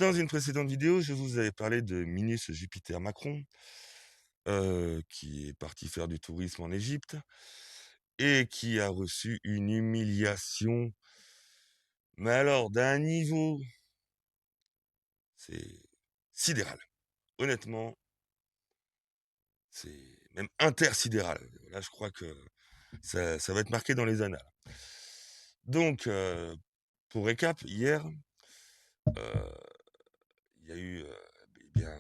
Dans une précédente vidéo, je vous avais parlé de Minus Jupiter Macron, qui est parti faire du tourisme en Égypte et qui a reçu une humiliation, mais alors d'un niveau, c'est sidéral. Honnêtement, c'est même intersidéral. Là, je crois que ça va être marqué dans les annales. Donc, pour récap, hier, euh, il y a eu la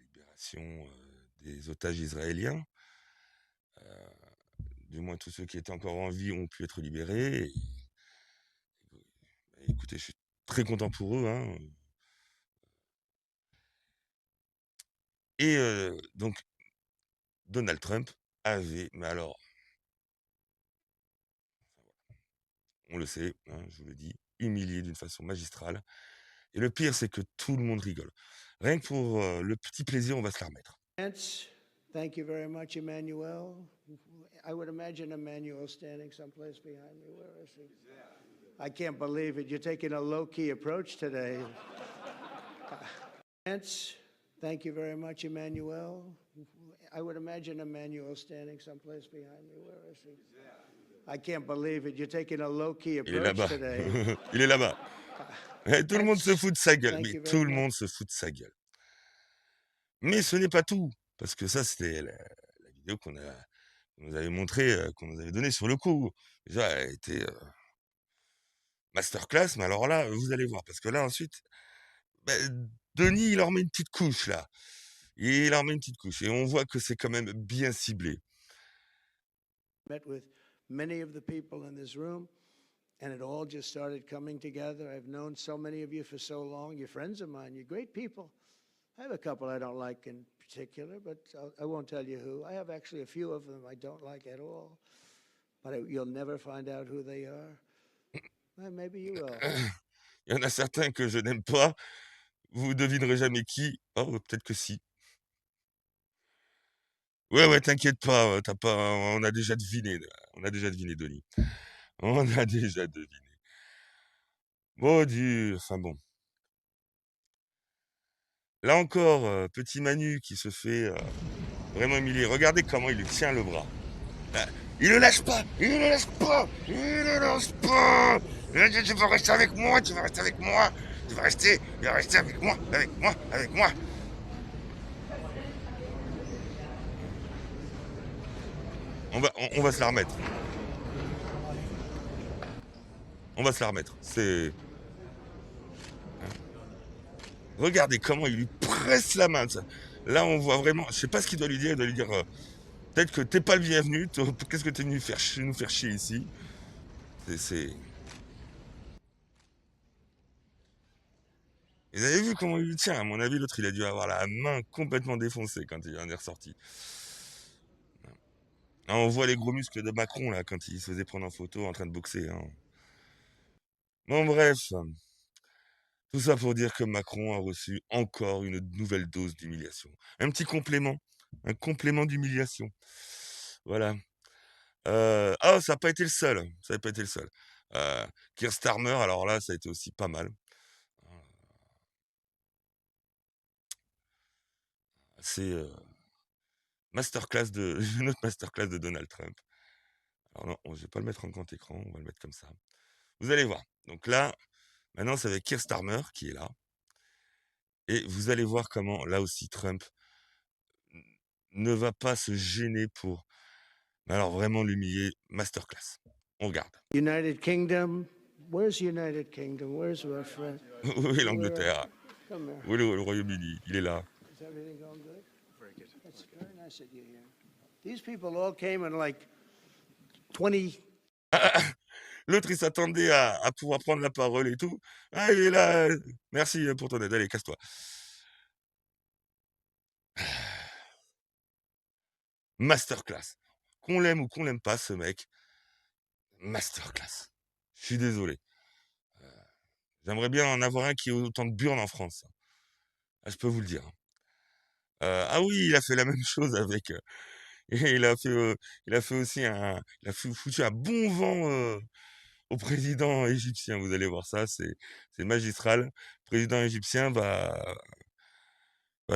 libération des otages israéliens. Du moins, tous ceux qui étaient encore en vie ont pu être libérés. Écoutez, je suis très content pour eux, hein. Et donc, Donald Trump avait, mais alors, on le sait, hein, je vous le dis, humilié d'une façon magistrale. Et le pire, c'est que tout le monde rigole. Rien que pour le petit plaisir, on va se la remettre. Thank you very much, Emmanuel. I would imagine Emmanuel standing someplace behind me. Where is he? I can't believe it. You're taking a low-key approach today. Thank you very much, Emmanuel. I would imagine Emmanuel standing someplace behind me. Where is he? I can't believe it. You're taking a low-key Il est approach là-bas. today. Il est là-bas. Tout le monde se fout de sa gueule. Thank Mais you very tout le much. monde se fout de sa gueule. Mais ce n'est pas tout. Parce que ça, c'était la vidéo qu'on nous avait montrée, qu'on nous avait donnée sur le coup. Déjà, elle était masterclass. Mais alors là, vous allez voir. Parce que là, ensuite, Denis, il leur met une petite couche, là. Il leur met une petite couche. Et on voit que c'est quand même bien ciblé. Met with many of the people in this room, and it all just started coming together. I've known so many of you for so long. You're friends of mine. You're great people. I have a couple I don't like in particular, but I won't tell you who. I have actually a few of them I don't like at all, but you'll never find out who they are. Well, maybe you will. Il y en a certains que je n'aime pas. Vous devinerez jamais qui. Oh, peut-être que si. Ouais, t'inquiète pas, t'as pas. On a déjà deviné. On a déjà deviné, Denis. On a déjà deviné. Bon, enfin bon. Là encore, petit Manu qui se fait vraiment humilier. Regardez comment il lui tient le bras. Il le lâche pas. Il le lâche pas. Il le lâche pas. Tu vas rester avec moi. Tu vas rester avec moi. Tu vas rester avec moi. Avec moi. Avec moi. On va se la remettre. On va se la remettre. C'est. Regardez comment il lui presse la main. Là, on voit vraiment. Je sais pas ce qu'il doit lui dire. Il doit lui dire peut-être que t'es pas le bienvenu. Qu'est-ce que t'es venu nous faire chier ici? C'est. Vous avez vu comment il lui tient? À mon avis, l'autre, il a dû avoir la main complètement défoncée quand il en est ressorti. Là, on voit les gros muscles de Macron, là, quand il se faisait prendre en photo en train de boxer. Hein. Bon, bref. Tout ça pour dire que Macron a reçu encore une nouvelle dose d'humiliation. Un petit complément. Un complément d'humiliation. Voilà. Ah, ça n'a pas été le seul. Ça n'a pas été le seul. Keir Starmer, alors là, ça a été aussi pas mal. C'est masterclass de notre masterclass de Donald Trump. Alors non, je vais pas le mettre en grand écran, on va le mettre comme ça. Vous allez voir. Donc là, maintenant, c'est avec Keir Starmer qui est là. Et vous allez voir comment, là aussi, Trump ne va pas se gêner pour, alors vraiment l'humilier. Masterclass. On regarde. United Kingdom. Where's United Kingdom? Where's our friend? Oui, l'Angleterre. Come here. Oui, le Royaume-Uni. Il est là. Is everything going good? Very good. That's very nice that you're here. These people all came in like 20. L'autre, il s'attendait à pouvoir prendre la parole et tout. Ah, il est là. Merci pour ton aide. Allez, casse-toi. Masterclass. Qu'on l'aime ou qu'on l'aime pas, ce mec. Masterclass. Je suis désolé. J'aimerais bien en avoir un qui ait autant de burnes en France. Ah, je peux vous le dire. Ah oui, il a fait la même chose avec. Et il a fait aussi un. Il a foutu un bon vent au président égyptien. Vous allez voir ça, c'est magistral. Le président égyptien va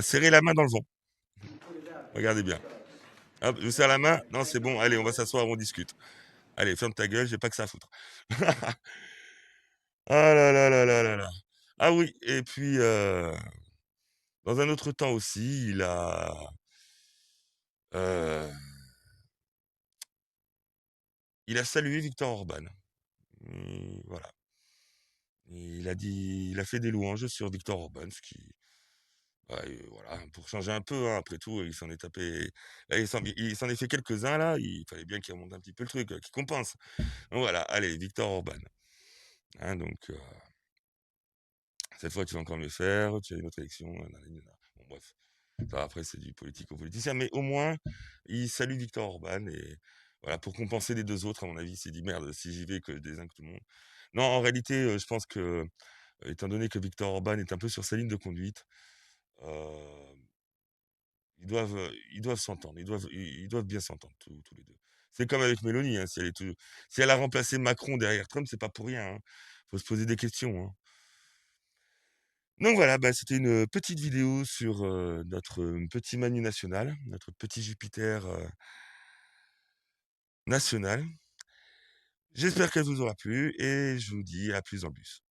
serrer la main dans le vent. Regardez bien. Hop, je vous serre la main. Non, c'est bon. Allez, on va s'asseoir, on discute. Allez, ferme ta gueule, j'ai pas que ça à foutre. Ah là là là là là là. Ah oui, et puis dans un autre temps aussi, euh, il a salué Viktor Orban. Voilà. Il a fait des louanges sur Viktor Orban, ce qui, bah, voilà, pour changer un peu, hein, après tout, il s'en est tapé, là, il s'en est fait quelques-uns là. Il fallait bien qu'il remonte un petit peu le truc, qu'il compense. Donc voilà, allez, Viktor Orban. Hein, donc cette fois, tu vas encore mieux faire. Tu as une autre élection. Nanana. Bon, bref. Ça, après, c'est du politico-politicien. Mais au moins, il salue Viktor Orban. Et voilà, pour compenser les deux autres, à mon avis, il s'est dit merde, si j'y vais, que je désigne tout le monde. Non, en réalité, je pense que, étant donné que Viktor Orban est un peu sur sa ligne de conduite, euh, ils doivent s'entendre. Ils doivent bien s'entendre, tous les deux. C'est comme avec Mélanie. Hein, si elle a remplacé Macron derrière Trump, c'est pas pour rien. Hein. Faut se poser des questions. Hein. Donc voilà, bah, c'était une petite vidéo sur notre petit Manu national, notre petit Jupiter national. J'espère qu'elle vous aura plu et je vous dis à plus en bus.